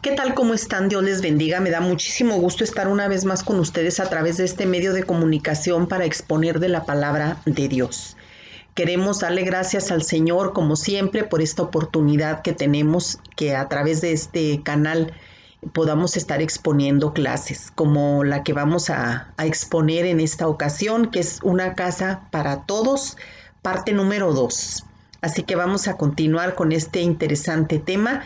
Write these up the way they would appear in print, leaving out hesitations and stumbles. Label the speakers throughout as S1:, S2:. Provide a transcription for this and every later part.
S1: ¿Qué tal? ¿Cómo están? Dios les bendiga. Me da muchísimo gusto estar una vez más con ustedes a través de este medio de comunicación para exponer de la palabra de Dios. Queremos darle gracias al Señor, como siempre, por esta oportunidad que tenemos que a través de este canal podamos estar exponiendo clases, como la que vamos a exponer en esta ocasión, que es Una casa para todos, parte número 2. Así que vamos a continuar con este interesante tema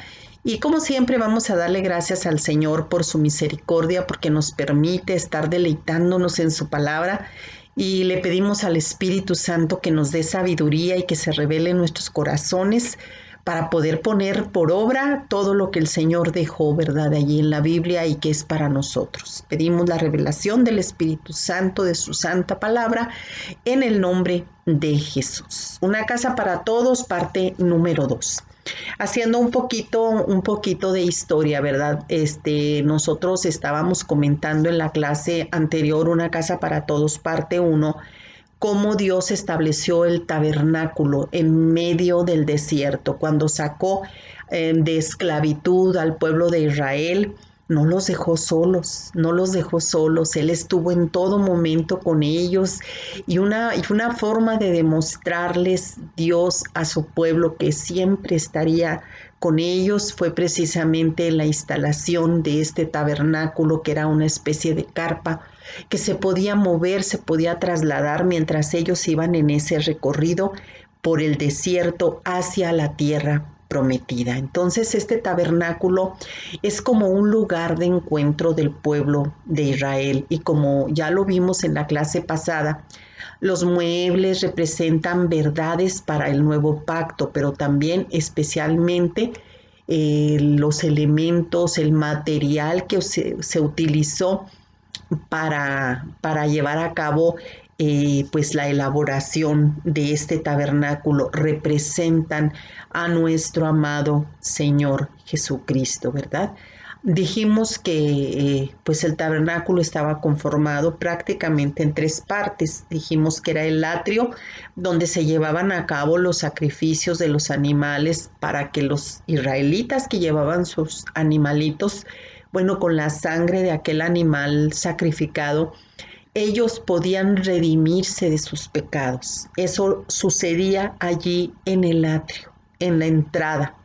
S1: y como siempre vamos a darle gracias al Señor por su misericordia, porque nos permite estar deleitándonos en su palabra y le pedimos al Espíritu Santo que nos dé sabiduría y que se revele en nuestros corazones para poder poner por obra todo lo que el Señor dejó, ¿verdad?, allí en la Biblia y que es para nosotros. Pedimos la revelación del Espíritu Santo, de su santa palabra, en el nombre de Jesús. Una casa para todos, parte número 2. Haciendo un poquito de historia, ¿verdad? Nosotros estábamos comentando en la clase anterior, Una casa para todos, parte 1, cómo Dios estableció el tabernáculo en medio del desierto, cuando sacó de esclavitud al pueblo de Israel. No los dejó solos, no los dejó solos. Él estuvo en todo momento con ellos y una forma de demostrarles Dios a su pueblo que siempre estaría con ellos fue precisamente la instalación de este tabernáculo, que era una especie de carpa que se podía mover, se podía trasladar mientras ellos iban en ese recorrido por el desierto hacia la tierra prometida. Entonces este tabernáculo es como un lugar de encuentro del pueblo de Israel y como ya lo vimos en la clase pasada, los muebles representan verdades para el nuevo pacto, pero también especialmente los elementos, el material que se utilizó para llevar a cabo pues la elaboración de este tabernáculo representan a nuestro amado Señor Jesucristo, ¿verdad? Dijimos que pues el tabernáculo estaba conformado prácticamente en 3 partes. Dijimos que era el atrio donde se llevaban a cabo los sacrificios de los animales para que los israelitas que llevaban sus animalitos, bueno, con la sangre de aquel animal sacrificado, ellos podían redimirse de sus pecados. Eso sucedía allí en el atrio, en la entrada.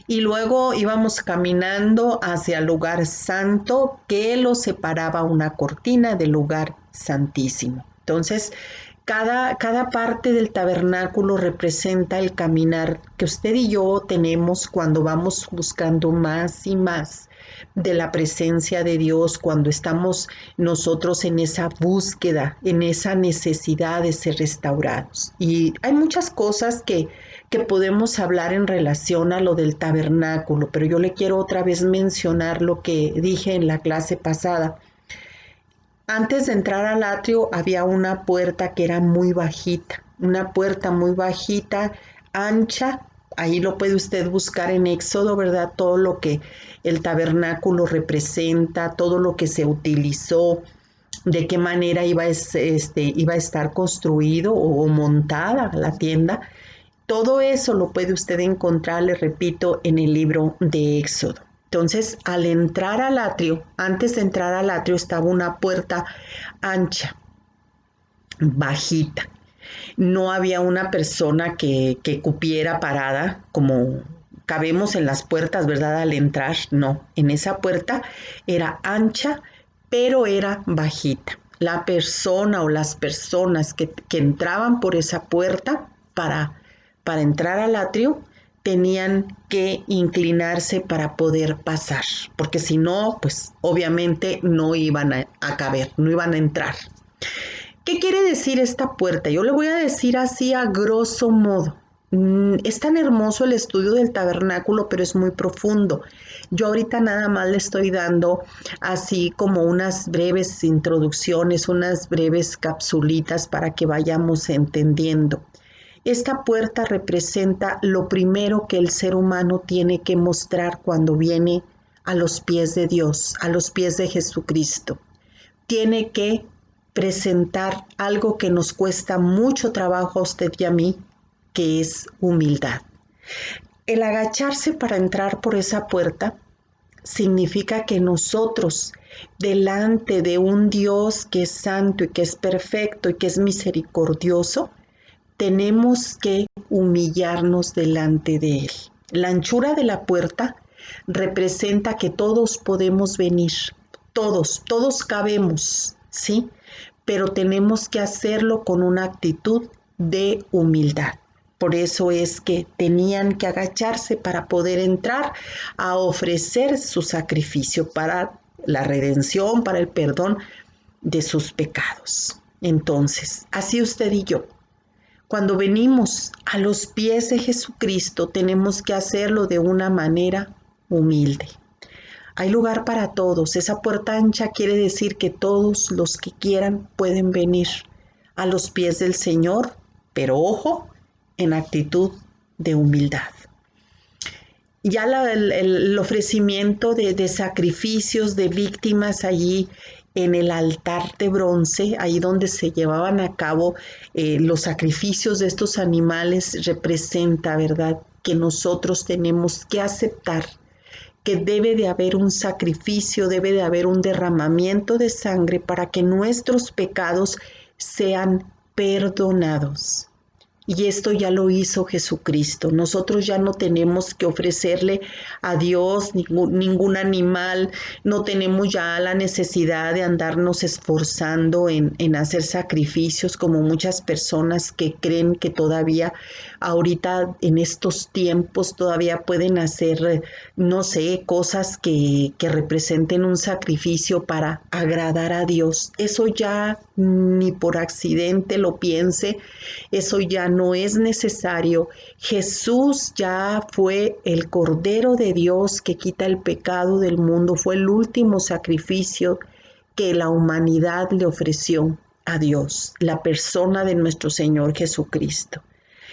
S1: Y luego íbamos caminando hacia el lugar santo, que lo separaba una cortina del lugar santísimo. Entonces, cada parte del tabernáculo representa el caminar que usted y yo tenemos cuando vamos buscando más y más de la presencia de Dios, cuando estamos nosotros en esa búsqueda, en esa necesidad de ser restaurados. Y hay muchas cosas que podemos hablar en relación a lo del tabernáculo, pero yo le quiero otra vez mencionar lo que dije en la clase pasada. Antes de entrar al atrio había una puerta que era muy bajita, una puerta muy bajita, ancha. Ahí lo puede usted buscar en Éxodo, ¿verdad? Todo lo que el tabernáculo representa, todo lo que se utilizó, de qué manera iba a estar construido o montada la tienda. Todo eso lo puede usted encontrar, le repito, en el libro de Éxodo. Entonces, al entrar al atrio, antes de entrar al atrio estaba una puerta ancha, bajita. No había una persona que cupiera parada, como cabemos en las puertas, ¿verdad? Al entrar, no. En esa puerta era ancha, pero era bajita. La persona o las personas que entraban por esa puerta para entrar al atrio tenían que inclinarse para poder pasar, porque si no, pues obviamente no iban a caber, no iban a entrar. ¿Qué quiere decir esta puerta? Yo le voy a decir así a grosso modo. Es tan hermoso el estudio del tabernáculo, pero es muy profundo. Yo ahorita nada más le estoy dando así como unas breves introducciones, unas breves capsulitas para que vayamos entendiendo. Esta puerta representa lo primero que el ser humano tiene que mostrar cuando viene a los pies de Dios, a los pies de Jesucristo. Tiene que presentar algo que nos cuesta mucho trabajo a usted y a mí, que es humildad. El agacharse para entrar por esa puerta significa que nosotros, delante de un Dios que es santo y que es perfecto y que es misericordioso, tenemos que humillarnos delante de Él. La anchura de la puerta representa que todos podemos venir, todos cabemos, ¿sí? Pero tenemos que hacerlo con una actitud de humildad. Por eso es que tenían que agacharse para poder entrar a ofrecer su sacrificio para la redención, para el perdón de sus pecados. Entonces, así usted y yo, cuando venimos a los pies de Jesucristo, tenemos que hacerlo de una manera humilde. Hay lugar para todos. Esa puerta ancha quiere decir que todos los que quieran pueden venir a los pies del Señor, pero ojo, en actitud de humildad. Ya el ofrecimiento de sacrificios, de víctimas allí en el altar de bronce, ahí donde se llevaban a cabo los sacrificios de estos animales, representa, ¿verdad?, que nosotros tenemos que aceptar que debe de haber un sacrificio, debe de haber un derramamiento de sangre para que nuestros pecados sean perdonados. Y esto ya lo hizo Jesucristo. Nosotros ya no tenemos que ofrecerle a Dios ningún animal, no tenemos ya la necesidad de andarnos esforzando en hacer sacrificios como muchas personas que creen que todavía ahorita en estos tiempos todavía pueden hacer, no sé, cosas que representen un sacrificio para agradar a Dios. Eso ya ni por accidente lo piense, eso ya no es necesario. Jesús ya fue el Cordero de Dios que quita el pecado del mundo, fue el último sacrificio que la humanidad le ofreció a Dios, la persona de nuestro Señor Jesucristo.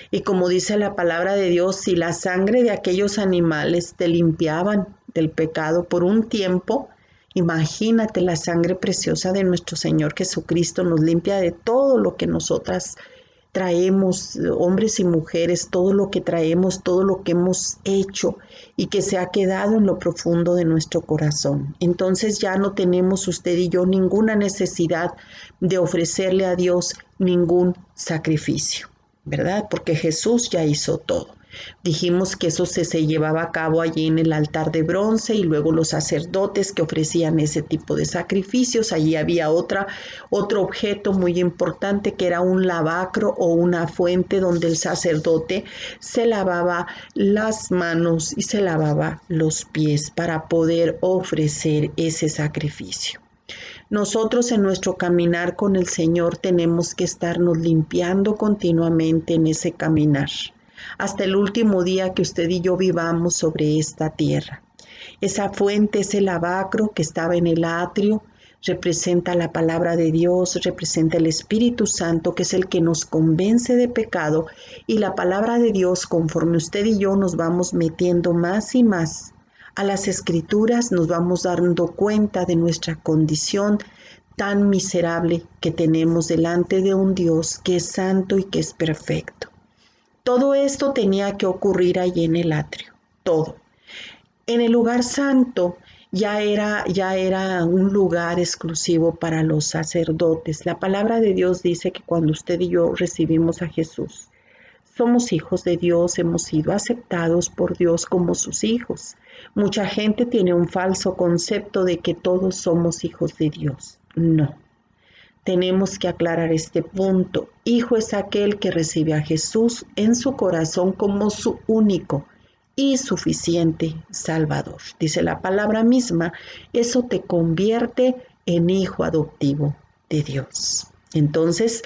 S1: Y como dice la palabra de Dios, si la sangre de aquellos animales te limpiaban del pecado por un tiempo, imagínate la sangre preciosa de nuestro Señor Jesucristo nos limpia de todo lo que nosotras traemos, hombres y mujeres, todo lo que traemos, todo lo que hemos hecho y que se ha quedado en lo profundo de nuestro corazón. Entonces ya no tenemos usted y yo ninguna necesidad de ofrecerle a Dios ningún sacrificio, ¿verdad? Porque Jesús ya hizo todo. Dijimos que eso se llevaba a cabo allí en el altar de bronce y luego los sacerdotes que ofrecían ese tipo de sacrificios. Allí había otro objeto muy importante que era un lavacro o una fuente donde el sacerdote se lavaba las manos y se lavaba los pies para poder ofrecer ese sacrificio. Nosotros en nuestro caminar con el Señor tenemos que estarnos limpiando continuamente en ese caminar, hasta el último día que usted y yo vivamos sobre esta tierra. Esa fuente, ese lavacro que estaba en el atrio, representa la palabra de Dios, representa el Espíritu Santo, que es el que nos convence de pecado, y la palabra de Dios, conforme usted y yo nos vamos metiendo más y más a las Escrituras, nos vamos dando cuenta de nuestra condición tan miserable que tenemos delante de un Dios que es santo y que es perfecto. Todo esto tenía que ocurrir allí en el atrio, todo. En el lugar santo ya era un lugar exclusivo para los sacerdotes. La palabra de Dios dice que cuando usted y yo recibimos a Jesús, somos hijos de Dios, hemos sido aceptados por Dios como sus hijos. Mucha gente tiene un falso concepto de que todos somos hijos de Dios. No. Tenemos que aclarar este punto. Hijo es aquel que recibe a Jesús en su corazón como su único y suficiente Salvador. Dice la palabra misma, eso te convierte en hijo adoptivo de Dios. Entonces,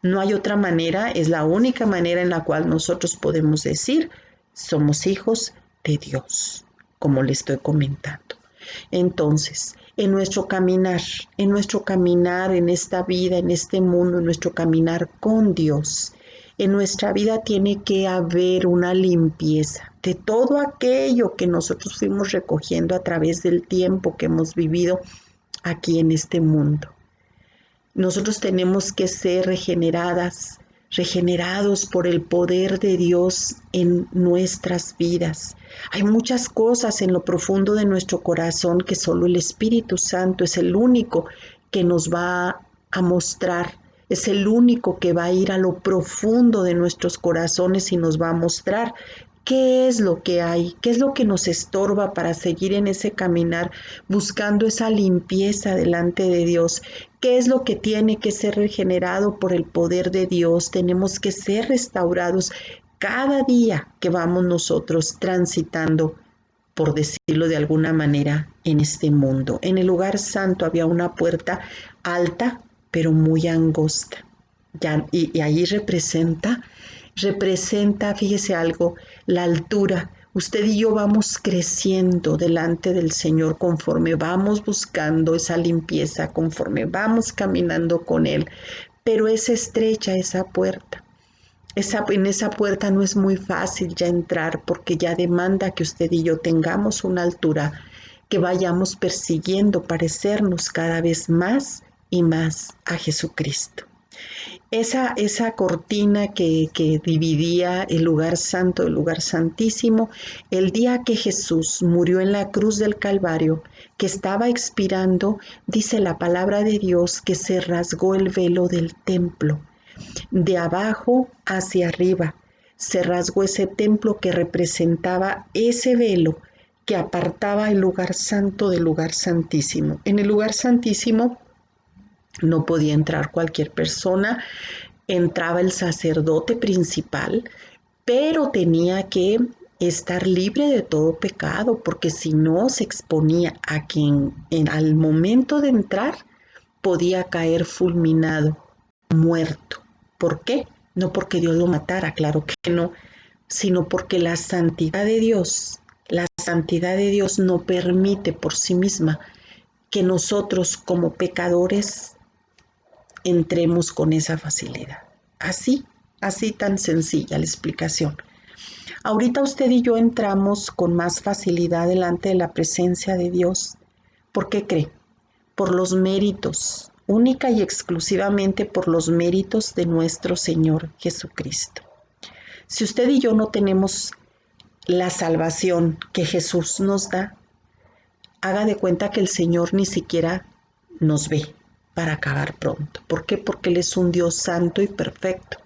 S1: no hay otra manera, es la única manera en la cual nosotros podemos decir, somos hijos de Dios, como le estoy comentando. Entonces, en nuestro caminar, en esta vida, en este mundo, en nuestro caminar con Dios, en nuestra vida tiene que haber una limpieza de todo aquello que nosotros fuimos recogiendo a través del tiempo que hemos vivido aquí en este mundo. Nosotros tenemos que ser regeneradas regenerados por el poder de Dios en nuestras vidas. Hay muchas cosas en lo profundo de nuestro corazón que solo el Espíritu Santo es el único que nos va a mostrar, es el único que va a ir a lo profundo de nuestros corazones y nos va a mostrar qué es lo que hay, qué es lo que nos estorba para seguir en ese caminar buscando esa limpieza delante de Dios, qué es lo que tiene que ser regenerado por el poder de Dios. Tenemos que ser restaurados cada día que vamos nosotros transitando, por decirlo de alguna manera, en este mundo. En el lugar santo había una puerta alta, pero muy angosta. Y ahí representa, fíjese algo, la altura. Usted y yo vamos creciendo delante del Señor conforme vamos buscando esa limpieza, conforme vamos caminando con Él. Pero es estrecha esa puerta. En esa puerta no es muy fácil ya entrar porque ya demanda que usted y yo tengamos una altura, que vayamos persiguiendo parecernos cada vez más y más a Jesucristo. Esa cortina que dividía el lugar santo del lugar santísimo, el día que Jesús murió en la cruz del Calvario, que estaba expirando, dice la palabra de Dios que se rasgó el velo del templo. De abajo hacia arriba se rasgó ese templo que representaba ese velo que apartaba el lugar santo del lugar santísimo. En el lugar santísimo no podía entrar cualquier persona, entraba el sacerdote principal, pero tenía que estar libre de todo pecado, porque si no se exponía a quien al momento de entrar podía caer fulminado, muerto. ¿Por qué? No porque Dios lo matara, claro que no, sino porque la santidad de Dios no permite por sí misma que nosotros como pecadores entremos con esa facilidad. Así tan sencilla la explicación. Ahorita usted y yo entramos con más facilidad delante de la presencia de Dios. ¿Por qué cree? Por los méritos, única y exclusivamente por los méritos de nuestro Señor Jesucristo. Si usted y yo no tenemos la salvación que Jesús nos da, haga de cuenta que el Señor ni siquiera nos ve para acabar pronto. ¿Por qué? Porque Él es un Dios santo y perfecto.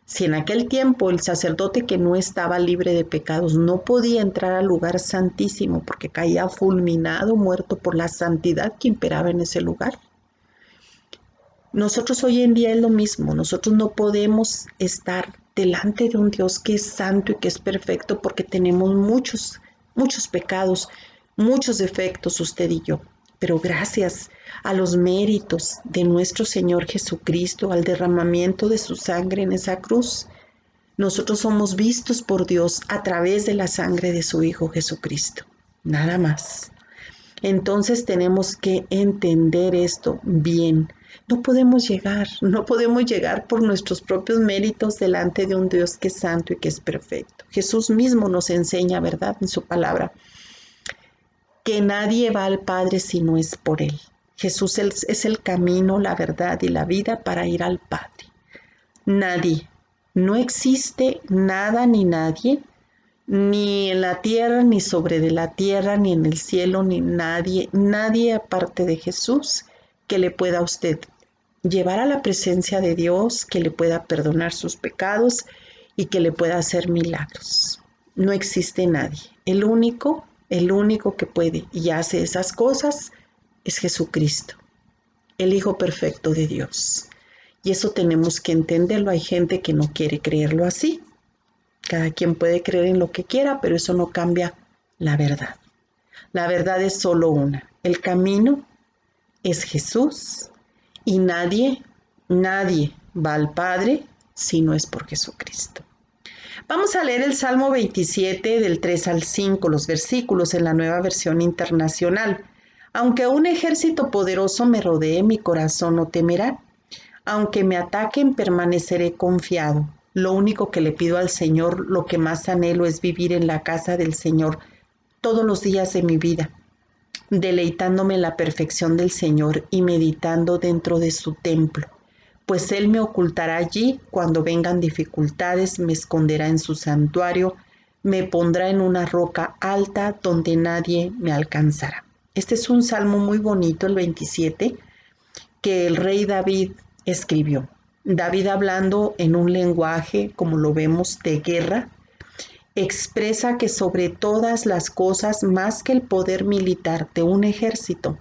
S1: Si en aquel tiempo el sacerdote que no estaba libre de pecados no podía entrar al lugar santísimo porque caía fulminado, muerto por la santidad que imperaba en ese lugar, nosotros hoy en día es lo mismo. Nosotros no podemos estar delante de un Dios que es santo y que es perfecto porque tenemos muchos pecados, muchos defectos usted y yo. Pero gracias a los méritos de nuestro Señor Jesucristo, al derramamiento de su sangre en esa cruz, nosotros somos vistos por Dios a través de la sangre de su Hijo Jesucristo. Nada más. Entonces tenemos que entender esto bien. No podemos llegar por nuestros propios méritos delante de un Dios que es santo y que es perfecto. Jesús mismo nos enseña, ¿verdad?, en su palabra, que nadie va al Padre si no es por Él. Jesús es el camino, la verdad y la vida para ir al Padre. Nadie, no existe nada ni nadie, ni en la tierra, ni sobre de la tierra, ni en el cielo, ni nadie aparte de Jesús que le pueda a usted llevar a la presencia de Dios, que le pueda perdonar sus pecados y que le pueda hacer milagros. No existe nadie. El único que puede y hace esas cosas es Jesucristo, el Hijo perfecto de Dios. Y eso tenemos que entenderlo. Hay gente que no quiere creerlo así. Cada quien puede creer en lo que quiera, pero eso no cambia la verdad. La verdad es solo una. El camino es Jesús y nadie va al Padre si no es por Jesucristo. Vamos a leer el Salmo 27 del 3 al 5, los versículos en la Nueva Versión Internacional. Aunque un ejército poderoso me rodee, mi corazón no temerá. Aunque me ataquen, permaneceré confiado. Lo único que le pido al Señor, lo que más anhelo, es vivir en la casa del Señor todos los días de mi vida, deleitándome en la perfección del Señor y meditando dentro de su templo. pues Él me ocultará allí cuando vengan dificultades, me esconderá en su santuario, me pondrá en una roca alta donde nadie me alcanzará. Este es un salmo muy bonito, el 27, que el rey David escribió. David, hablando en un lenguaje, como lo vemos, de guerra, expresa que sobre todas las cosas, más que el poder militar de un ejército,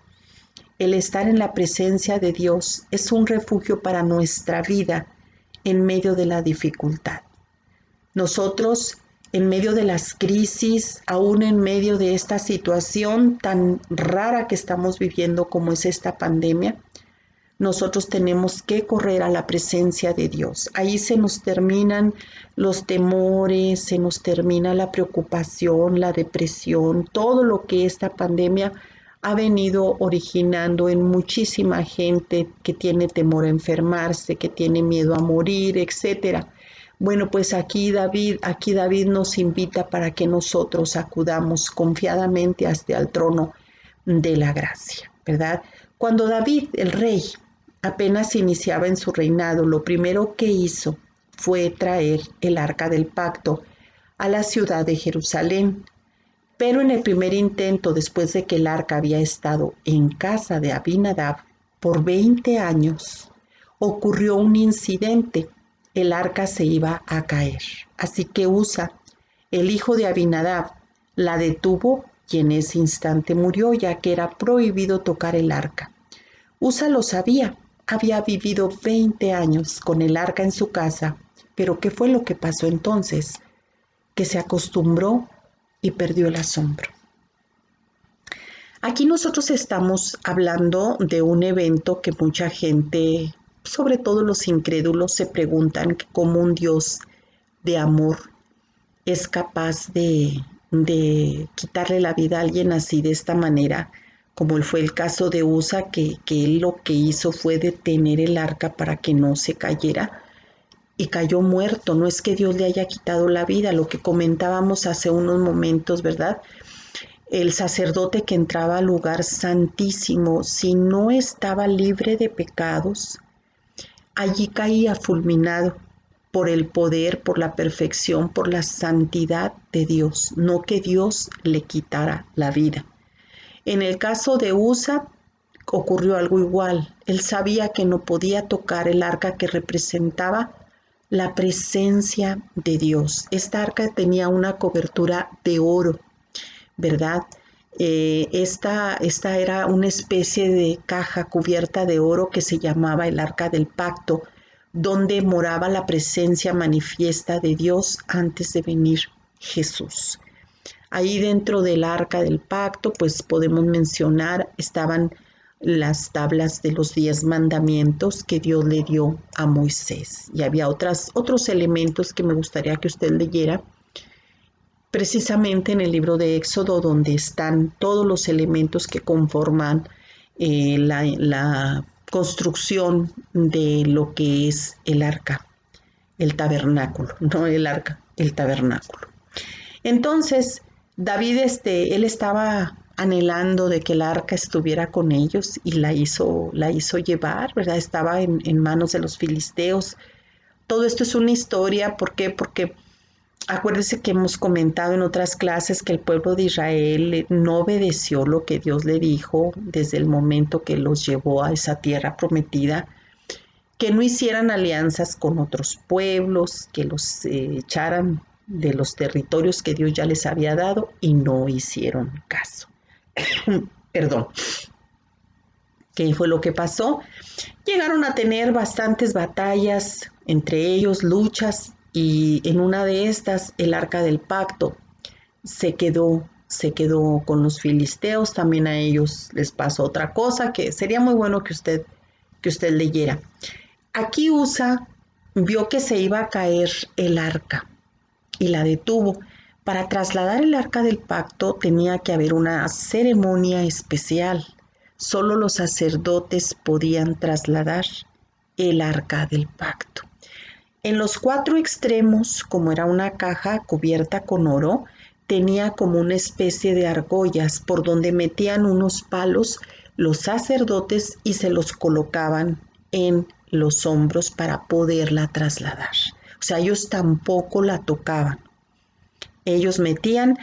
S1: el estar en la presencia de Dios es un refugio para nuestra vida en medio de la dificultad. Nosotros, en medio de las crisis, aún en medio de esta situación tan rara que estamos viviendo como es esta pandemia, nosotros tenemos que correr a la presencia de Dios. Ahí se nos terminan los temores, se nos termina la preocupación, la depresión, todo lo que esta pandemia ha venido originando en muchísima gente que tiene temor a enfermarse, que tiene miedo a morir, etcétera. Bueno, pues aquí David nos invita para que nosotros acudamos confiadamente hasta el trono de la gracia, ¿verdad? Cuando David, el rey, apenas iniciaba en su reinado, lo primero que hizo fue traer el arca del pacto a la ciudad de Jerusalén. Pero en el primer intento, después de que el arca había estado en casa de Abinadab por 20 años, ocurrió un incidente. El arca se iba a caer. Así que Usa, el hijo de Abinadab, la detuvo y en ese instante murió, ya que era prohibido tocar el arca. Usa lo sabía, había vivido 20 años con el arca en su casa, pero ¿qué fue lo que pasó entonces? Que se acostumbró y perdió el asombro. Aquí nosotros estamos hablando de un evento que mucha gente, sobre todo los incrédulos, se preguntan cómo un Dios de amor es capaz de quitarle la vida a alguien así de esta manera, como fue el caso de Usa, que él lo que hizo fue detener el arca para que no se cayera y cayó muerto. No es que Dios le haya quitado la vida, lo que comentábamos hace unos momentos, ¿verdad? El sacerdote que entraba al lugar santísimo, si no estaba libre de pecados, allí caía fulminado por el poder, por la perfección, por la santidad de Dios, no que Dios le quitara la vida. En el caso de Usa ocurrió algo igual. Él sabía que no podía tocar el arca que representaba la presencia de Dios. Esta arca tenía una cobertura de oro, ¿verdad? Esta era una especie de caja cubierta de oro que se llamaba el arca del pacto, donde moraba la presencia manifiesta de Dios antes de venir Jesús. Ahí dentro del arca del pacto, pues podemos mencionar, estaban las tablas de los 10 mandamientos que Dios le dio a Moisés. Y había otros elementos que me gustaría que usted leyera, precisamente en el libro de Éxodo, donde están todos los elementos que conforman la construcción de lo que es el arca, el tabernáculo, no el arca, el tabernáculo. Entonces, David, él estaba anhelando de que el arca estuviera con ellos y la hizo llevar, ¿verdad? Estaba en manos de los filisteos. Todo esto es una historia, ¿por qué? Porque acuérdese que hemos comentado en otras clases que el pueblo de Israel no obedeció lo que Dios le dijo desde el momento que los llevó a esa tierra prometida, que no hicieran alianzas con otros pueblos, que los echaran de los territorios que Dios ya les había dado y no hicieron caso. Perdón. ¿Qué fue lo que pasó? Llegaron a tener bastantes batallas, entre ellos luchas, y en una de estas el arca del pacto se quedó con los filisteos. También a ellos les pasó otra cosa que sería muy bueno que usted leyera. Aquí Usa vio que se iba a caer el arca y la detuvo. Para trasladar el arca del pacto tenía que haber una ceremonia especial. Solo los sacerdotes podían trasladar el arca del pacto. En los 4 extremos, como era una caja cubierta con oro, tenía como una especie de argollas por donde metían unos palos los sacerdotes y se los colocaban en los hombros para poderla trasladar. O sea, ellos tampoco la tocaban. Ellos metían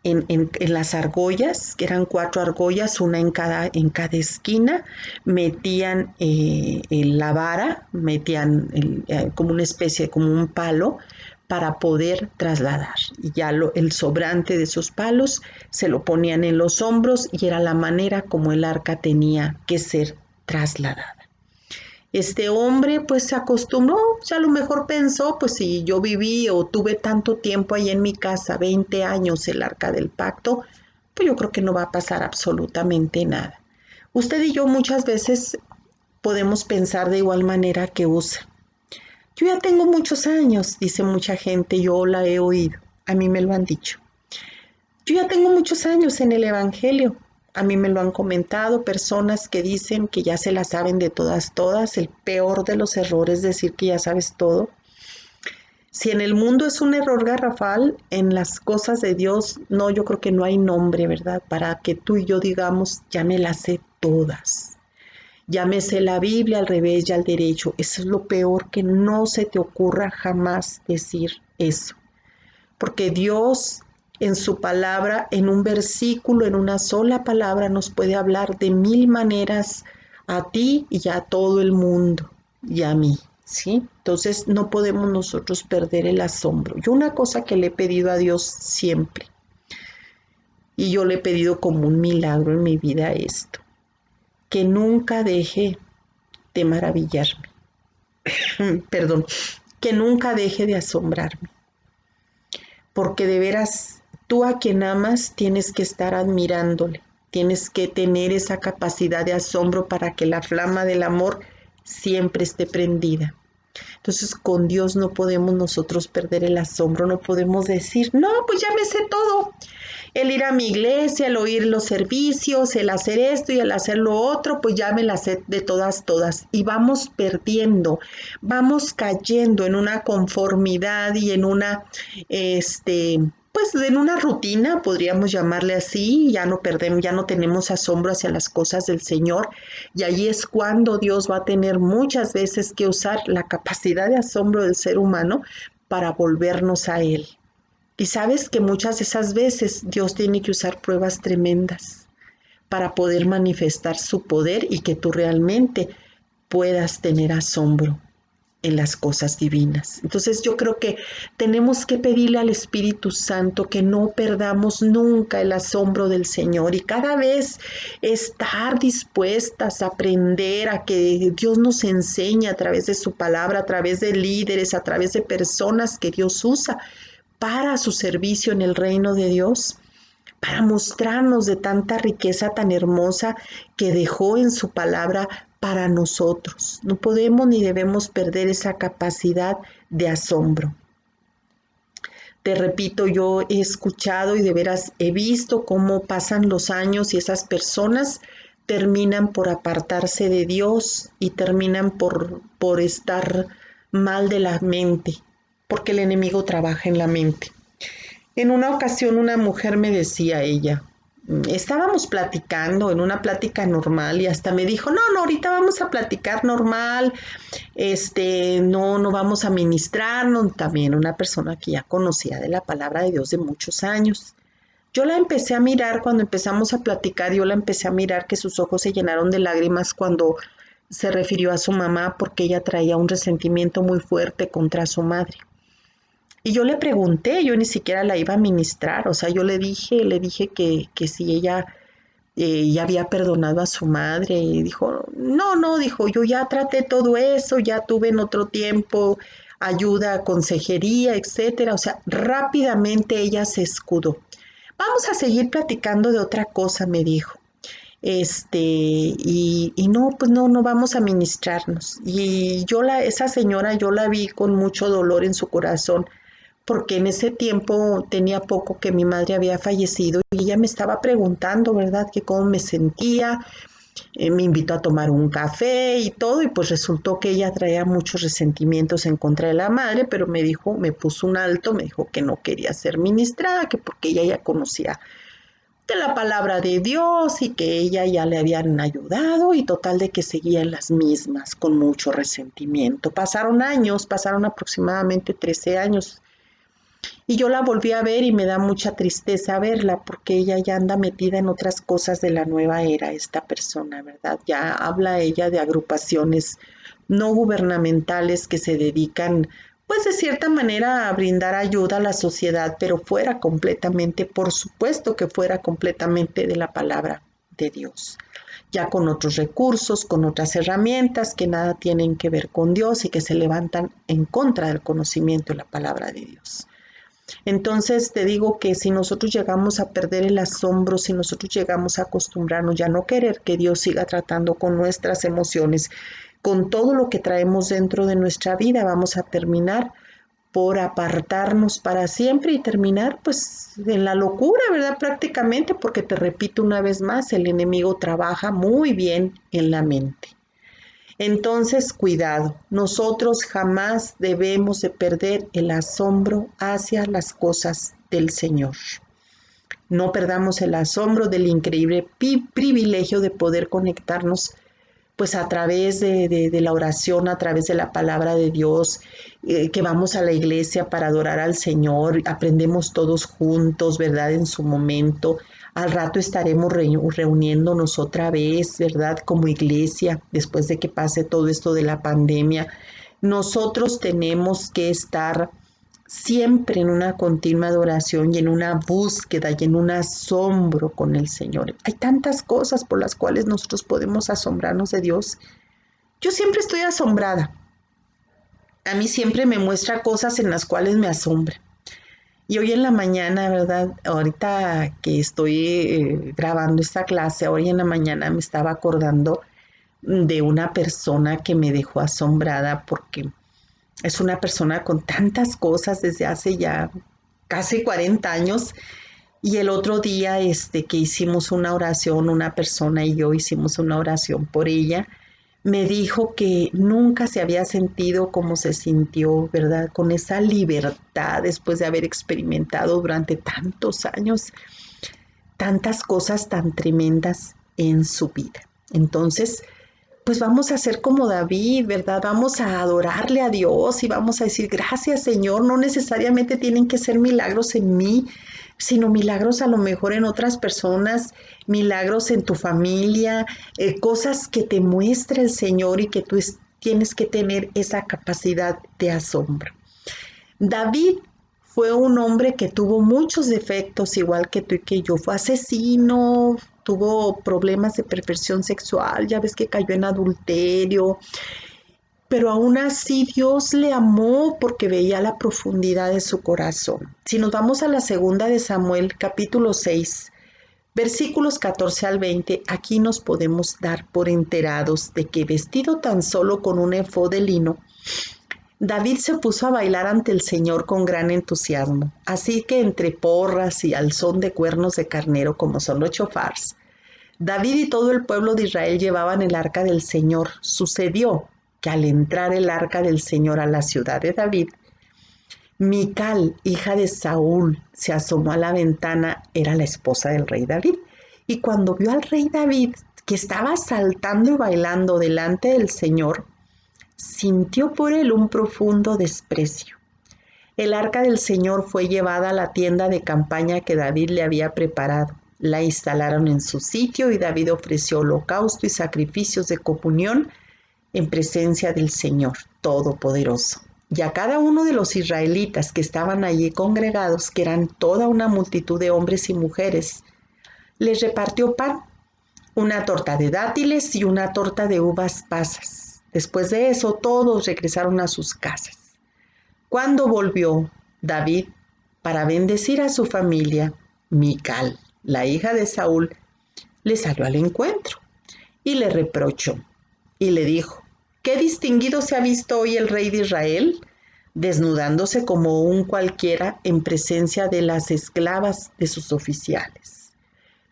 S1: en las argollas, que eran 4 argollas, una en cada esquina, metían la vara, metían como una especie, como un palo, para poder trasladar. Y ya el sobrante de esos palos se lo ponían en los hombros y era la manera como el arca tenía que ser trasladada. Este hombre pues se acostumbró, o sea, a lo mejor pensó, pues si yo viví o tuve tanto tiempo ahí en mi casa, 20 años el arca del pacto, pues yo creo que no va a pasar absolutamente nada. Usted y yo muchas veces podemos pensar de igual manera que usa. Yo ya tengo muchos años, dice mucha gente, yo la he oído, a mí me lo han dicho. Yo ya tengo muchos años en el Evangelio. A mí me lo han comentado personas que dicen que ya se la saben de todas. El peor de los errores es decir que ya sabes todo. Si en el mundo es un error garrafal, en las cosas de Dios, no, yo creo que no hay nombre, ¿verdad? Para que tú y yo digamos, ya me las sé todas. Ya me sé la Biblia al revés y al derecho. Eso es lo peor, que no se te ocurra jamás decir eso. Porque Dios en su palabra, en un versículo, en una sola palabra, nos puede hablar de 1000 maneras a ti y a todo el mundo y a mí, ¿sí? Entonces no podemos nosotros perder el asombro. Yo una cosa que le he pedido a Dios siempre, y yo le he pedido como un milagro en mi vida esto, que nunca deje de maravillarme, perdón, que nunca deje de asombrarme, porque de veras tú a quien amas tienes que estar admirándole, tienes que tener esa capacidad de asombro para que la flama del amor siempre esté prendida. Entonces con Dios no podemos nosotros perder el asombro, no podemos decir, no, pues ya me sé todo. El ir a mi iglesia, el oír los servicios, el hacer esto y el hacer lo otro, pues ya me las sé de todas. Y vamos perdiendo, vamos cayendo en una conformidad y en una, pues en una rutina, podríamos llamarle así, ya no perdemos, ya no tenemos asombro hacia las cosas del Señor. Y ahí es cuando Dios va a tener muchas veces que usar la capacidad de asombro del ser humano para volvernos a Él. Y sabes que muchas de esas veces Dios tiene que usar pruebas tremendas para poder manifestar su poder y que tú realmente puedas tener asombro en las cosas divinas. Entonces yo creo que tenemos que pedirle al Espíritu Santo que no perdamos nunca el asombro del Señor y cada vez estar dispuestas a aprender, a que Dios nos enseñe a través de su palabra, a través de líderes, a través de personas que Dios usa para su servicio en el reino de Dios, para mostrarnos de tanta riqueza tan hermosa que dejó en su palabra para nosotros. No podemos ni debemos perder esa capacidad de asombro. Te repito, yo he escuchado y de veras he visto cómo pasan los años y esas personas terminan por apartarse de Dios y terminan por estar mal de la mente, porque el enemigo trabaja en la mente. En una ocasión una mujer me decía, ella, estábamos platicando en una plática normal y hasta me dijo, no, ahorita vamos a platicar normal, no vamos a ministrarnos. También una persona que ya conocía de la palabra de Dios de muchos años. Yo la empecé a mirar cuando empezamos a platicar, yo la empecé a mirar que sus ojos se llenaron de lágrimas cuando se refirió a su mamá porque ella traía un resentimiento muy fuerte contra su madre. Y yo le pregunté, yo ni siquiera la iba a ministrar, o sea, yo le dije que si ella ya había perdonado a su madre, y dijo, no, dijo, yo ya traté todo eso, ya tuve en otro tiempo ayuda, consejería, etcétera, o sea, rápidamente ella se escudó. Vamos a seguir platicando de otra cosa, me dijo. Y no, pues no vamos a ministrarnos. Y esa señora, yo la vi con mucho dolor en su corazón, porque en ese tiempo tenía poco que mi madre había fallecido y ella me estaba preguntando, ¿verdad?, que cómo me sentía. Me invitó a tomar un café y todo, y pues resultó que ella traía muchos resentimientos en contra de la madre, pero me puso un alto, me dijo que no quería ser ministrada, que porque ella ya conocía de la palabra de Dios y que ella ya le habían ayudado y total de que seguía en las mismas con mucho resentimiento. Pasaron años, pasaron aproximadamente 13 años y yo la volví a ver y me da mucha tristeza verla porque ella ya anda metida en otras cosas de la nueva era, esta persona, ¿verdad? Ya habla ella de agrupaciones no gubernamentales que se dedican, pues de cierta manera, a brindar ayuda a la sociedad, pero fuera completamente, por supuesto que fuera completamente de la palabra de Dios, ya con otros recursos, con otras herramientas que nada tienen que ver con Dios y que se levantan en contra del conocimiento de la palabra de Dios. Entonces te digo que si nosotros llegamos a perder el asombro, si nosotros llegamos a acostumbrarnos ya a no querer que Dios siga tratando con nuestras emociones, con todo lo que traemos dentro de nuestra vida, vamos a terminar por apartarnos para siempre y terminar pues en la locura, ¿verdad? Prácticamente, porque te repito una vez más, el enemigo trabaja muy bien en la mente. Entonces, cuidado, nosotros jamás debemos de perder el asombro hacia las cosas del Señor. No perdamos el asombro del increíble privilegio de poder conectarnos pues a través de la oración, a través de la palabra de Dios, que vamos a la iglesia para adorar al Señor, aprendemos todos juntos, ¿verdad? En su momento. Al rato estaremos reuniéndonos otra vez, ¿verdad? Como iglesia, después de que pase todo esto de la pandemia. Nosotros tenemos que estar siempre en una continua adoración y en una búsqueda y en un asombro con el Señor. Hay tantas cosas por las cuales nosotros podemos asombrarnos de Dios. Yo siempre estoy asombrada. A mí siempre me muestra cosas en las cuales me asombra. Y hoy en la mañana, ¿verdad? Ahorita que estoy grabando esta clase, hoy en la mañana me estaba acordando de una persona que me dejó asombrada porque es una persona con tantas cosas desde hace ya casi 40 años. Y el otro día que hicimos una oración, una persona y yo hicimos una oración por ella, me dijo que nunca se había sentido como se sintió, ¿verdad? Con esa libertad después de haber experimentado durante tantos años tantas cosas tan tremendas en su vida. Entonces, pues vamos a ser como David, ¿verdad? Vamos a adorarle a Dios y vamos a decir, gracias Señor, no necesariamente tienen que ser milagros en mí, sino milagros a lo mejor en otras personas, milagros en tu familia, cosas que te muestre el Señor y que tú tienes que tener esa capacidad de asombro. David fue un hombre que tuvo muchos defectos, igual que tú y que yo. Fue asesino, tuvo problemas de perversión sexual, ya ves que cayó en adulterio, pero aún así Dios le amó porque veía la profundidad de su corazón. Si nos vamos a la segunda de Samuel, capítulo 6, versículos 14 al 20, aquí nos podemos dar por enterados de que vestido tan solo con un efod de lino, David se puso a bailar ante el Señor con gran entusiasmo, así que entre porras y al son de cuernos de carnero como son los chofars, David y todo el pueblo de Israel llevaban el arca del Señor. Sucedió que al entrar el arca del Señor a la ciudad de David, Mical, hija de Saúl, se asomó a la ventana, era la esposa del rey David, y cuando vio al rey David que estaba saltando y bailando delante del Señor, sintió por él un profundo desprecio. El arca del Señor fue llevada a la tienda de campaña que David le había preparado. La instalaron en su sitio y David ofreció holocausto y sacrificios de comunión en presencia del Señor Todopoderoso. Y a cada uno de los israelitas que estaban allí congregados, que eran toda una multitud de hombres y mujeres, les repartió pan, una torta de dátiles y una torta de uvas pasas. Después de eso, todos regresaron a sus casas. Cuando volvió David para bendecir a su familia, Mical, la hija de Saúl, le salió al encuentro y le reprochó y le dijo, ¿qué distinguido se ha visto hoy el rey de Israel? Desnudándose como un cualquiera en presencia de las esclavas de sus oficiales.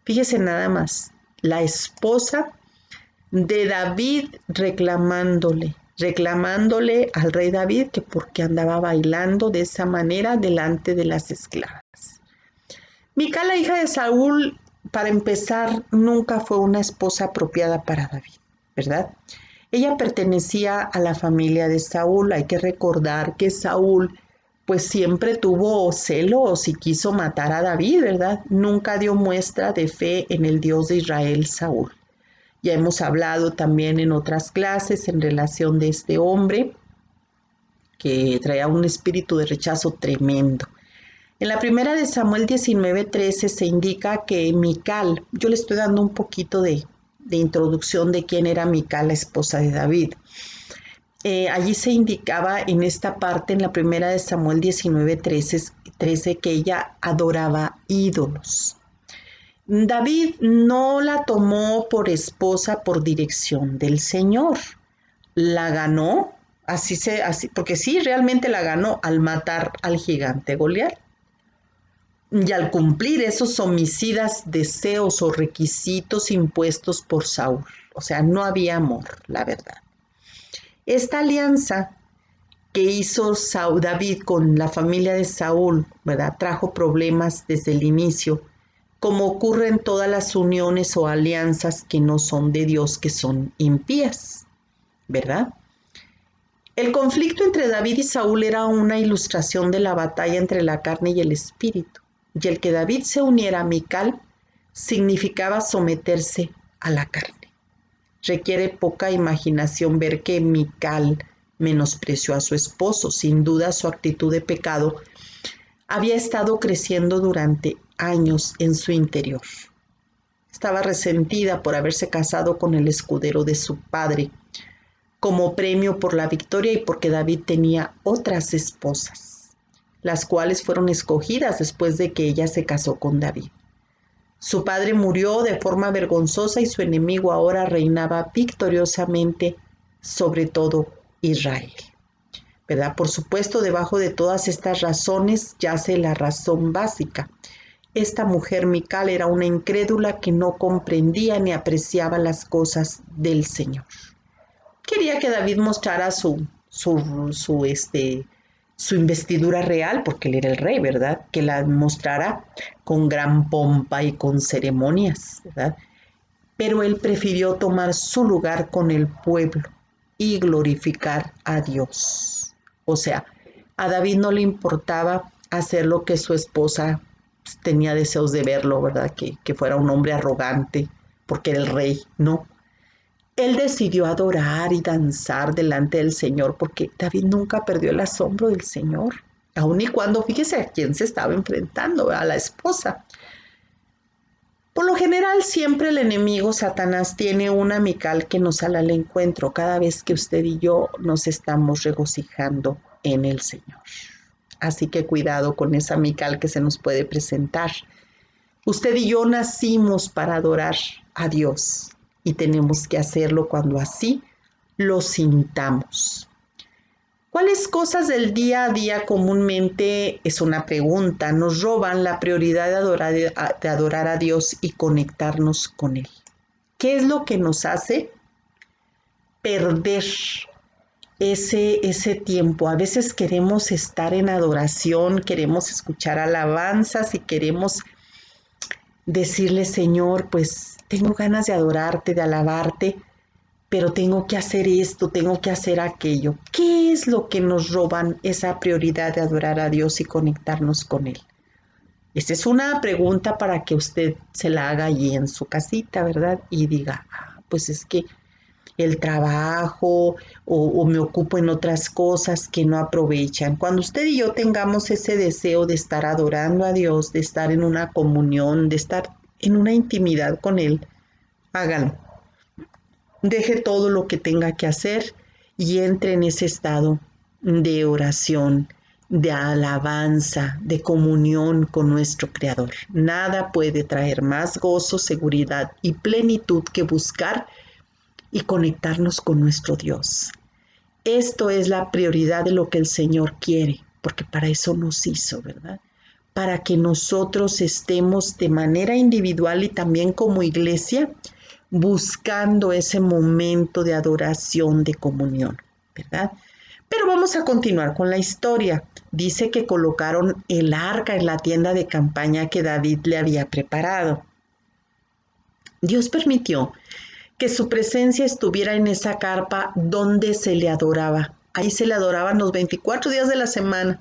S1: Fíjese nada más, la esposa de David reclamándole al rey David que por qué andaba bailando de esa manera delante de las esclavas. Mical, la hija de Saúl, para empezar, nunca fue una esposa apropiada para David, ¿verdad? Ella pertenecía a la familia de Saúl. Hay que recordar que Saúl pues siempre tuvo celos y quiso matar a David, ¿verdad? Nunca dio muestra de fe en el Dios de Israel, Saúl. Ya hemos hablado también en otras clases en relación de este hombre que traía un espíritu de rechazo tremendo. En la primera de Samuel 19:13 se indica que Mical, yo le estoy dando un poquito de introducción de quién era Mical, la esposa de David. Allí se indicaba en esta parte, en la primera de Samuel 19:13, que ella adoraba ídolos. David no la tomó por esposa por dirección del Señor. La ganó, así, porque sí, realmente la ganó al matar al gigante Goliat. Y al cumplir esos homicidas deseos o requisitos impuestos por Saúl. O sea, no había amor, la verdad. Esta alianza que hizo David con la familia de Saúl, ¿verdad? Trajo problemas desde el inicio, como ocurre en todas las uniones o alianzas que no son de Dios, que son impías, ¿verdad? El conflicto entre David y Saúl era una ilustración de la batalla entre la carne y el espíritu, y el que David se uniera a Mical significaba someterse a la carne. Requiere poca imaginación ver que Mical menospreció a su esposo. Sin duda, su actitud de pecado había estado creciendo durante años en su interior. Estaba resentida por haberse casado con el escudero de su padre, como premio por la victoria y porque David tenía otras esposas, las cuales fueron escogidas después de que ella se casó con David. Su padre murió de forma vergonzosa y su enemigo ahora reinaba victoriosamente sobre todo Israel, ¿verdad? Por supuesto, debajo de todas estas razones yace la razón básica. Esta mujer Mical era una incrédula que no comprendía ni apreciaba las cosas del Señor. Quería que David mostrara su investidura real, porque él era el rey, ¿verdad? Que la mostrara con gran pompa y con ceremonias, ¿verdad? Pero él prefirió tomar su lugar con el pueblo y glorificar a Dios. O sea, a David no le importaba hacer lo que su esposa tenía deseos de verlo, ¿verdad? Que fuera un hombre arrogante, porque era el rey, ¿no? Él decidió adorar y danzar delante del Señor porque David nunca perdió el asombro del Señor, aun y cuando, fíjese a quién se estaba enfrentando, a la esposa. Por lo general, siempre el enemigo Satanás tiene una Mical que nos sale al encuentro cada vez que usted y yo nos estamos regocijando en el Señor. Así que cuidado con esa Mical que se nos puede presentar. Usted y yo nacimos para adorar a Dios y tenemos que hacerlo cuando así lo sintamos. ¿Cuáles cosas del día a día comúnmente, es una pregunta, nos roban la prioridad de adorar a Dios y conectarnos con Él? ¿Qué es lo que nos hace perder ese tiempo? A veces queremos estar en adoración, queremos escuchar alabanzas y queremos decirle, Señor, pues tengo ganas de adorarte, de alabarte, pero tengo que hacer esto, tengo que hacer aquello. ¿Qué es lo que nos roban esa prioridad de adorar a Dios y conectarnos con Él? Esta es una pregunta para que usted se la haga allí en su casita, ¿verdad? Y diga, pues es que el trabajo o me ocupo en otras cosas que no aprovechan. Cuando usted y yo tengamos ese deseo de estar adorando a Dios, de estar en una comunión, de estar en una intimidad con Él, hágalo. Deje todo lo que tenga que hacer y entre en ese estado de oración, de alabanza, de comunión con nuestro Creador. Nada puede traer más gozo, seguridad y plenitud que buscar y conectarnos con nuestro Dios. Esto es la prioridad de lo que el Señor quiere, porque para eso nos hizo, ¿verdad? Para que nosotros estemos de manera individual y también como iglesia buscando ese momento de adoración, de comunión, ¿verdad? Pero vamos a continuar con la historia. Dice que colocaron el arca en la tienda de campaña que David le había preparado. Dios permitió que su presencia estuviera en esa carpa donde se le adoraba. Ahí se le adoraban los 24 días de la semana,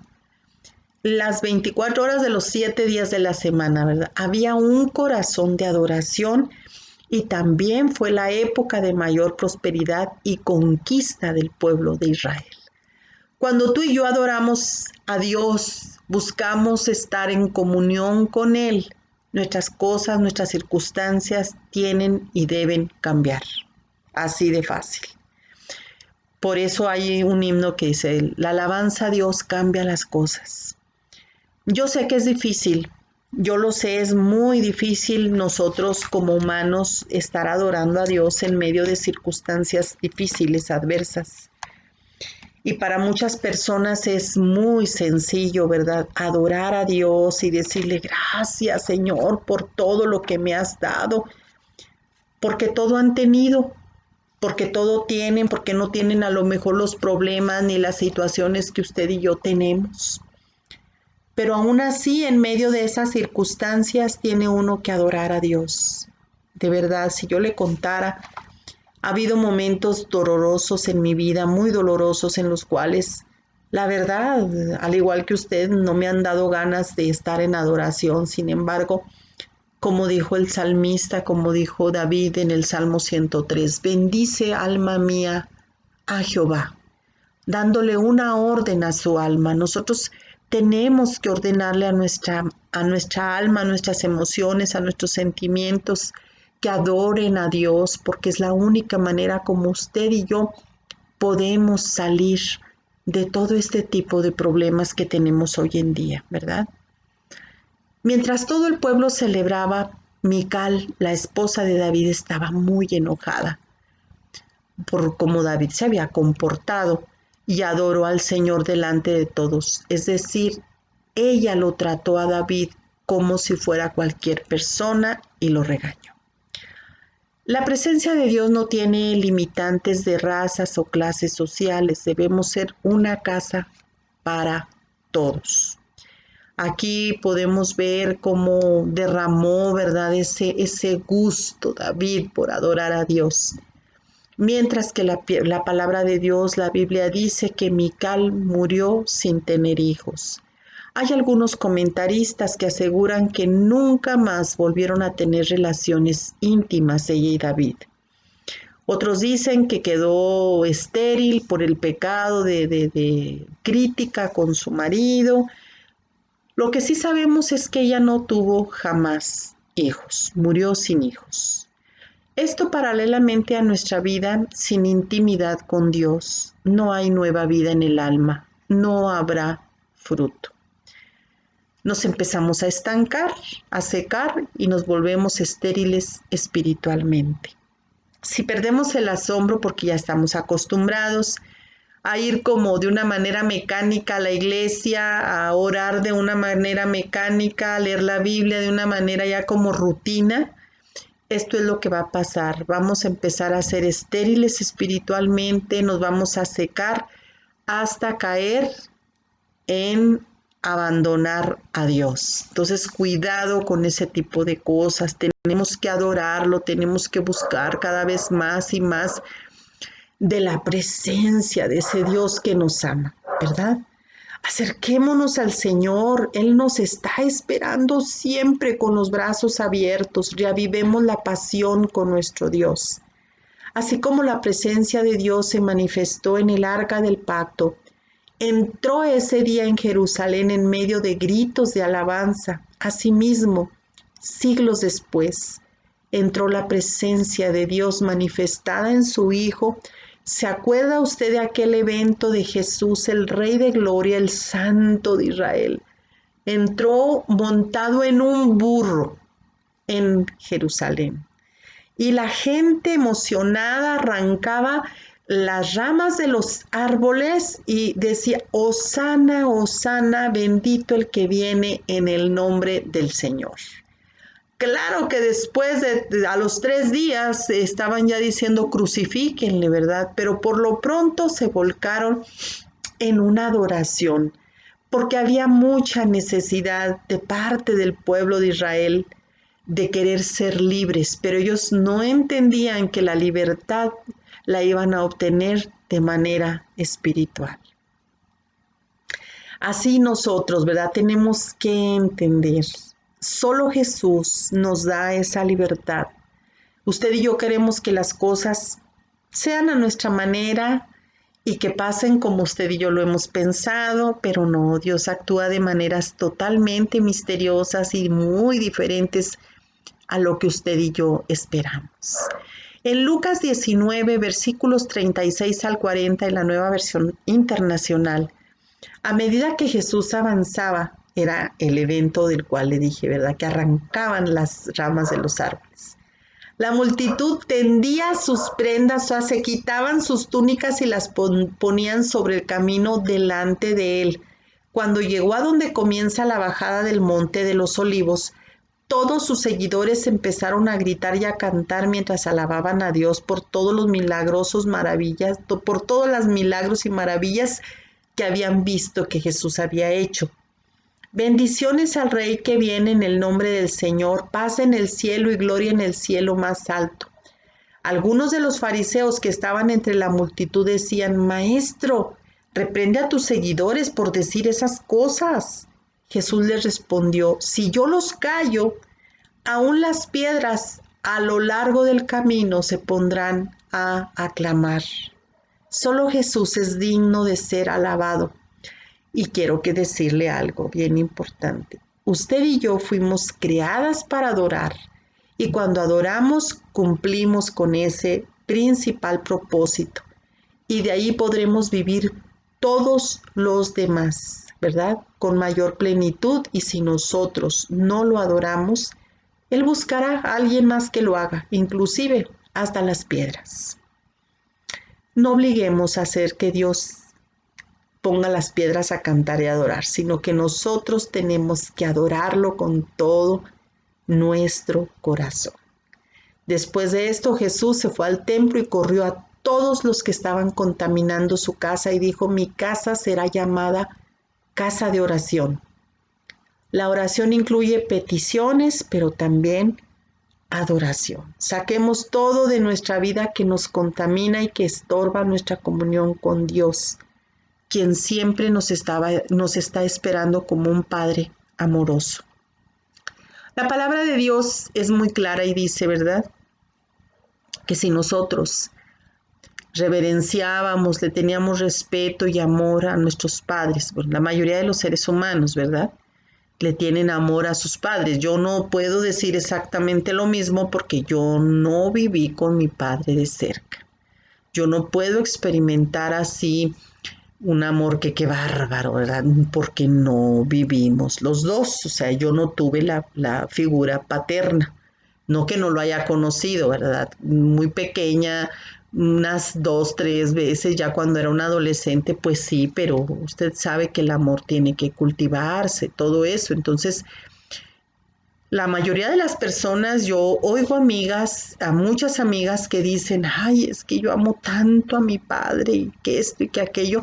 S1: las 24 horas de los 7 días de la semana, ¿verdad? Había un corazón de adoración y también fue la época de mayor prosperidad y conquista del pueblo de Israel. Cuando tú y yo adoramos a Dios, buscamos estar en comunión con Él, nuestras cosas, nuestras circunstancias tienen y deben cambiar. Así de fácil. Por eso hay un himno que dice, la alabanza a Dios cambia las cosas. Yo sé que es difícil, yo lo sé, es muy difícil nosotros como humanos estar adorando a Dios en medio de circunstancias difíciles, adversas. Y para muchas personas es muy sencillo, ¿verdad? Adorar a Dios y decirle gracias, Señor, por todo lo que me has dado, porque todo han tenido, porque todo tienen, porque no tienen a lo mejor los problemas ni las situaciones que usted y yo tenemos. Pero aún así, en medio de esas circunstancias, tiene uno que adorar a Dios. De verdad, si yo le contara, ha habido momentos dolorosos en mi vida, muy dolorosos, en los cuales, la verdad, al igual que usted, no me han dado ganas de estar en adoración. Sin embargo, como dijo el salmista, como dijo David en el Salmo 103, bendice alma mía a Jehová, dándole una orden a su alma. Nosotros tenemos que ordenarle a nuestra alma, a nuestras emociones, a nuestros sentimientos, que adoren a Dios, porque es la única manera como usted y yo podemos salir de todo este tipo de problemas que tenemos hoy en día, ¿verdad? Mientras todo el pueblo celebraba, Mical, la esposa de David, estaba muy enojada por cómo David se había comportado y adoró al Señor delante de todos. Es decir, ella lo trató a David como si fuera cualquier persona y lo regañó. La presencia de Dios no tiene limitantes de razas o clases sociales. Debemos ser una casa para todos. Aquí podemos ver cómo derramó, ¿verdad?, ese gusto David por adorar a Dios. Mientras que la palabra de Dios, la Biblia dice que Mical murió sin tener hijos. Hay algunos comentaristas que aseguran que nunca más volvieron a tener relaciones íntimas ella y David. Otros dicen que quedó estéril por el pecado de crítica con su marido. Lo que sí sabemos es que ella no tuvo jamás hijos, murió sin hijos. Esto paralelamente a nuestra vida sin intimidad con Dios. No hay nueva vida en el alma, no habrá fruto. Nos empezamos a estancar, a secar y nos volvemos estériles espiritualmente. Si perdemos el asombro porque ya estamos acostumbrados a ir como de una manera mecánica a la iglesia, a orar de una manera mecánica, a leer la Biblia de una manera ya como rutina, esto es lo que va a pasar. Vamos a empezar a ser estériles espiritualmente, nos vamos a secar hasta caer en abandonar a Dios. Entonces, cuidado con ese tipo de cosas. Tenemos que adorarlo, tenemos que buscar cada vez más y más de la presencia de ese Dios que nos ama, ¿verdad? Acerquémonos al Señor, Él nos está esperando siempre con los brazos abiertos. Reavivemos la pasión con nuestro Dios. Así como la presencia de Dios se manifestó en el arca del pacto, entró ese día en Jerusalén en medio de gritos de alabanza. Asimismo, siglos después, entró la presencia de Dios manifestada en su Hijo. ¿Se acuerda usted de aquel evento de Jesús, el Rey de Gloria, el Santo de Israel? Entró montado en un burro en Jerusalén. Y la gente emocionada arrancaba las ramas de los árboles y decía, Hosana, Hosana, bendito el que viene en el nombre del Señor. Claro que después a los 3 días estaban ya diciendo crucifíquenle, ¿verdad? Pero por lo pronto se volcaron en una adoración, porque había mucha necesidad de parte del pueblo de Israel. de querer ser libres, pero ellos no entendían que la libertad la iban a obtener de manera espiritual. Así nosotros, ¿verdad? Tenemos que entender, solo Jesús nos da esa libertad. Usted y yo queremos que las cosas sean a nuestra manera y que pasen como usted y yo lo hemos pensado, pero no, Dios actúa de maneras totalmente misteriosas y muy diferentes a lo que usted y yo esperamos. En Lucas 19, versículos 36 al 40, en la Nueva Versión Internacional, a medida que Jesús avanzaba, era el evento del cual le dije, ¿verdad? Que arrancaban las ramas de los árboles. La multitud tendía sus prendas, o sea, se quitaban sus túnicas y las ponían sobre el camino delante de él. Cuando llegó a donde comienza la bajada del Monte de los Olivos, todos sus seguidores empezaron a gritar y a cantar mientras alababan a Dios por todos los milagrosos maravillas, por todos los milagros y maravillas que habían visto que Jesús había hecho. Bendiciones al Rey que viene en el nombre del Señor, paz en el cielo y gloria en el cielo más alto. Algunos de los fariseos que estaban entre la multitud decían, Maestro, reprende a tus seguidores por decir esas cosas. Jesús les respondió, si yo los callo, aún las piedras a lo largo del camino se pondrán a aclamar. Solo Jesús es digno de ser alabado. Y quiero que decirle algo bien importante. Usted y yo fuimos creadas para adorar. Y cuando adoramos, cumplimos con ese principal propósito. Y de ahí podremos vivir todos los demás, ¿verdad? Con mayor plenitud. Y si nosotros no lo adoramos, Él buscará a alguien más que lo haga, inclusive hasta las piedras. No obliguemos a hacer que Dios ponga las piedras a cantar y adorar, sino que nosotros tenemos que adorarlo con todo nuestro corazón. Después de esto, Jesús se fue al templo y corrió a todos los que estaban contaminando su casa y dijo, mi casa será llamada casa de oración. La oración incluye peticiones, pero también adoración. Saquemos todo de nuestra vida que nos contamina y que estorba nuestra comunión con Dios, quien siempre nos está esperando como un Padre amoroso. La palabra de Dios es muy clara y dice, ¿verdad? Que si nosotros reverenciábamos, le teníamos respeto y amor a nuestros padres, bueno, la mayoría de los seres humanos, ¿verdad? Le tienen amor a sus padres. Yo no puedo decir exactamente lo mismo porque yo no viví con mi padre de cerca. Yo no puedo experimentar así un amor que qué bárbaro, ¿verdad? Porque no vivimos los dos, o sea, yo no tuve la figura paterna, no que no lo haya conocido, ¿verdad? Muy pequeña, unas 2, 3 veces, ya cuando era un adolescente, pues sí, pero usted sabe que el amor tiene que cultivarse, todo eso, entonces la mayoría de las personas, yo oigo amigas, a muchas amigas que dicen, ay, es que yo amo tanto a mi padre y que esto y que aquello,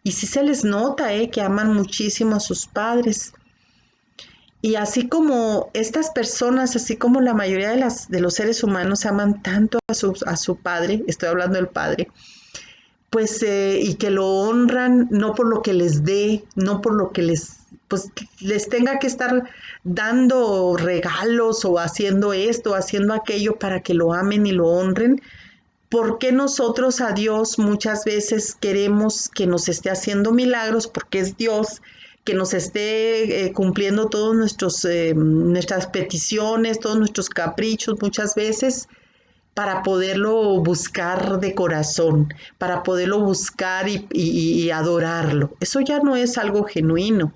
S1: y sí se les nota, que aman muchísimo a sus padres. Y así como estas personas, así como la mayoría de los seres humanos aman tanto a su padre, estoy hablando del padre, pues, y que lo honran no por lo que les dé, no por lo que pues, les tenga que estar dando regalos o haciendo esto, haciendo aquello para que lo amen y lo honren. ¿Por qué nosotros a Dios muchas veces queremos que nos esté haciendo milagros? Porque es Dios que nos esté cumpliendo todas nuestras peticiones, todos nuestros caprichos muchas veces para poderlo buscar de corazón, para poderlo buscar y adorarlo. Eso ya no es algo genuino.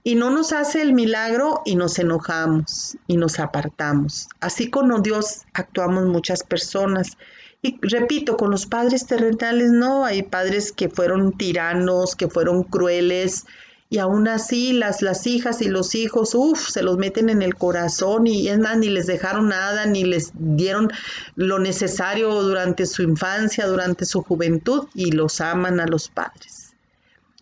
S1: Y no nos hace el milagro y nos enojamos y nos apartamos. Así como Dios actuamos muchas personas. Y repito, con los padres terrenales no, hay padres que fueron tiranos, que fueron crueles, y aún así las hijas y los hijos, se los meten en el corazón y es más, ni les dejaron nada, ni les dieron lo necesario durante su infancia, durante su juventud, y los aman a los padres.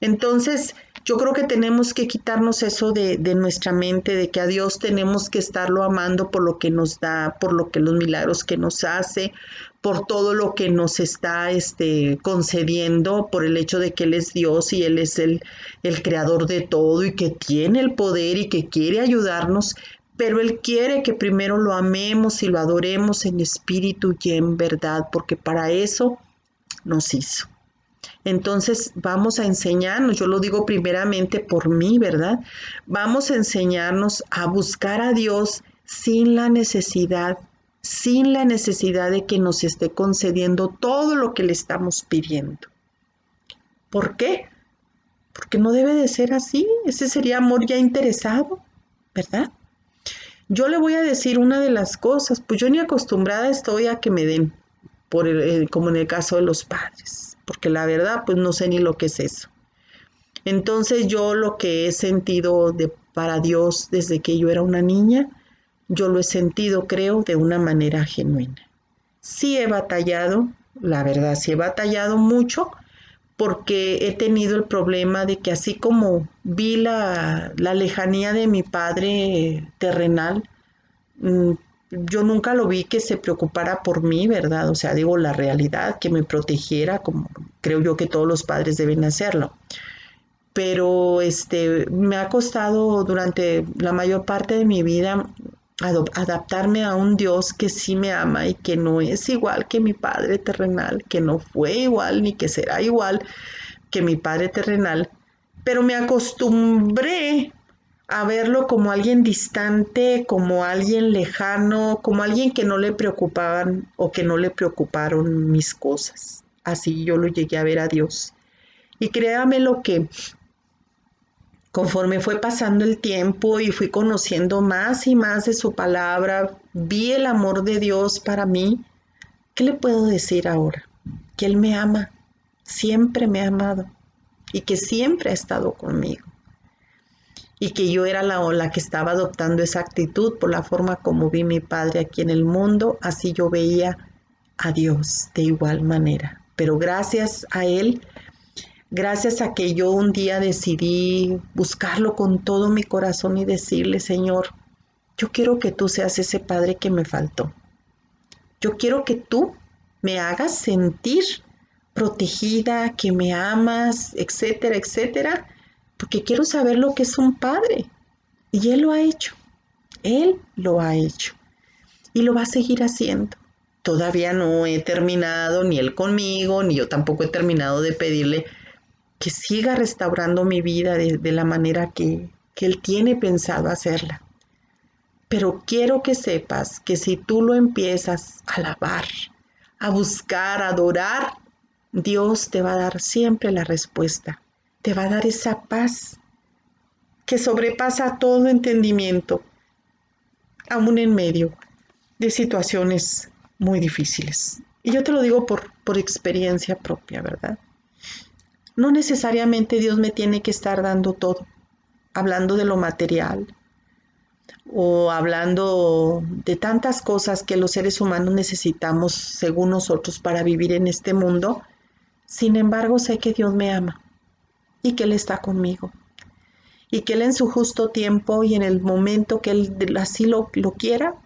S1: Entonces, Yo creo que tenemos que quitarnos eso de nuestra mente, de que a Dios tenemos que estarlo amando por lo que nos da, por lo que los milagros que nos hace, por todo lo que nos está concediendo, por el hecho de que Él es Dios y Él es el creador de todo y que tiene el poder y que quiere ayudarnos, pero Él quiere que primero lo amemos y lo adoremos en espíritu y en verdad, porque para eso nos hizo. Entonces vamos a enseñarnos, yo lo digo primeramente por mí, ¿verdad? Vamos a enseñarnos a buscar a Dios sin la necesidad de que nos esté concediendo todo lo que le estamos pidiendo. ¿Por qué? Porque no debe de ser así, ese sería amor ya interesado, ¿verdad? Yo le voy a decir una de las cosas, pues yo ni acostumbrada estoy a que me den, como en el caso de los padres, porque la verdad pues no sé ni lo que es eso. Entonces yo lo que he sentido para Dios desde que yo era una niña, yo lo he sentido, creo, de una manera genuina. Sí he batallado, la verdad, sí he batallado mucho, porque he tenido el problema de que así como vi la lejanía de mi padre terrenal, yo nunca lo vi que se preocupara por mí, ¿verdad? O sea, digo la realidad, que me protegiera, como creo yo que todos los padres deben hacerlo. Pero me ha costado durante la mayor parte de mi vida adaptarme a un Dios que sí me ama y que no es igual que mi padre terrenal, que no fue igual ni que será igual que mi padre terrenal, pero me acostumbré a verlo como alguien distante, como alguien lejano, como alguien que no le preocupaban o que no le preocuparon mis cosas. Así yo lo llegué a ver a Dios. Y créame lo que conforme fue pasando el tiempo y fui conociendo más y más de su palabra, vi el amor de Dios para mí. ¿Qué le puedo decir ahora? Que Él me ama, siempre me ha amado y que siempre ha estado conmigo. Y que yo era la que estaba adoptando esa actitud por la forma como vi mi padre aquí en el mundo, así yo veía a Dios de igual manera. Pero gracias a Él, gracias a que yo un día decidí buscarlo con todo mi corazón y decirle, Señor, yo quiero que tú seas ese padre que me faltó. Yo quiero que tú me hagas sentir protegida, que me amas, etcétera, etcétera, porque quiero saber lo que es un padre. Y Él lo ha hecho. Él lo ha hecho. Y lo va a seguir haciendo. Todavía no he terminado, ni Él conmigo, ni yo tampoco he terminado de pedirle que siga restaurando mi vida de la manera que Él tiene pensado hacerla. Pero quiero que sepas que si tú lo empiezas a alabar, a buscar, a adorar, Dios te va a dar siempre la respuesta. Te va a dar esa paz que sobrepasa todo entendimiento, aún en medio de situaciones muy difíciles. Y yo te lo digo por experiencia propia, ¿verdad? No necesariamente Dios me tiene que estar dando todo, hablando de lo material o hablando de tantas cosas que los seres humanos necesitamos según nosotros para vivir en este mundo. Sin embargo, sé que Dios me ama y que Él está conmigo y que Él en su justo tiempo y en el momento que Él así lo quiera,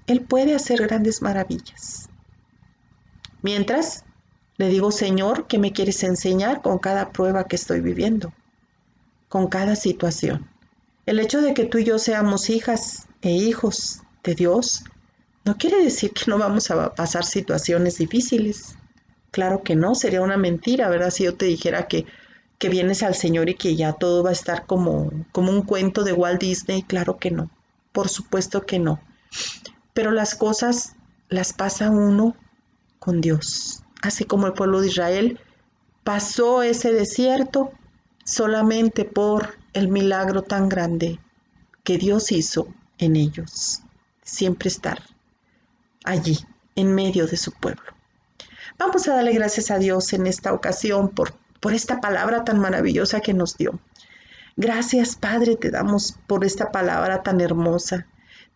S1: Él puede hacer grandes maravillas. Mientras, le digo, Señor, ¿qué me quieres enseñar con cada prueba que estoy viviendo? Con cada situación. El hecho de que tú y yo seamos hijas e hijos de Dios no quiere decir que no vamos a pasar situaciones difíciles. Claro que no, sería una mentira, ¿verdad? Si yo te dijera que vienes al Señor y que ya todo va a estar como un cuento de Walt Disney, claro que no. Por supuesto que no. Pero las cosas las pasa uno con Dios. Así como el pueblo de Israel pasó ese desierto solamente por el milagro tan grande que Dios hizo en ellos. Siempre estar allí, en medio de su pueblo. Vamos a darle gracias a Dios en esta ocasión por esta palabra tan maravillosa que nos dio. Gracias, Padre, te damos por esta palabra tan hermosa.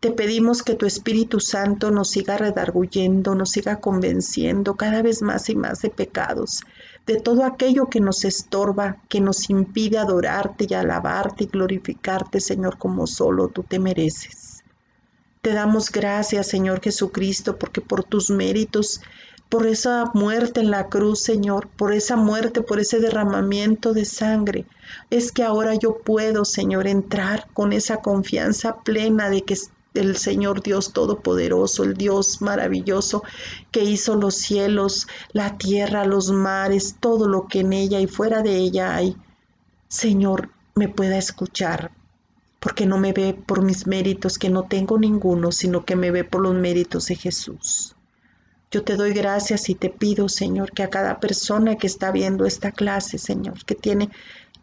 S1: Te pedimos que tu Espíritu Santo nos siga redarguyendo, nos siga convenciendo cada vez más y más de pecados, de todo aquello que nos estorba, que nos impide adorarte y alabarte y glorificarte, Señor, como solo tú te mereces. Te damos gracias, Señor Jesucristo, porque por tus méritos, por esa muerte en la cruz, Señor, por esa muerte, por ese derramamiento de sangre, es que ahora yo puedo, Señor, entrar con esa confianza plena de que el Señor Dios Todopoderoso, el Dios maravilloso que hizo los cielos, la tierra, los mares, todo lo que en ella y fuera de ella hay, Señor, me pueda escuchar, porque no me ve por mis méritos, que no tengo ninguno, sino que me ve por los méritos de Jesús. Yo te doy gracias y te pido, Señor, que a cada persona que está viendo esta clase, Señor, que tiene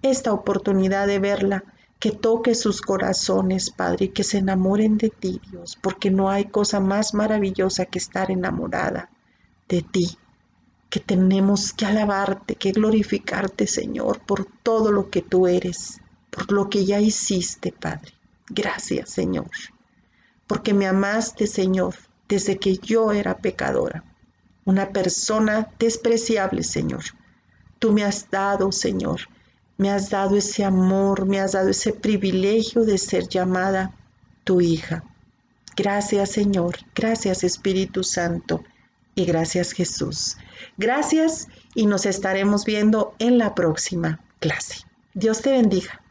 S1: esta oportunidad de verla, que toque sus corazones, Padre, y que se enamoren de ti, Dios, porque no hay cosa más maravillosa que estar enamorada de ti, que tenemos que alabarte, que glorificarte, Señor, por todo lo que tú eres, por lo que ya hiciste, Padre. Gracias, Señor, porque me amaste, Señor, desde que yo era pecadora, una persona despreciable, Señor. Tú me has dado, Señor, me has dado ese amor, me has dado ese privilegio de ser llamada tu hija. Gracias, Señor, gracias, Espíritu Santo, y gracias, Jesús. Gracias y nos estaremos viendo en la próxima clase. Dios te bendiga.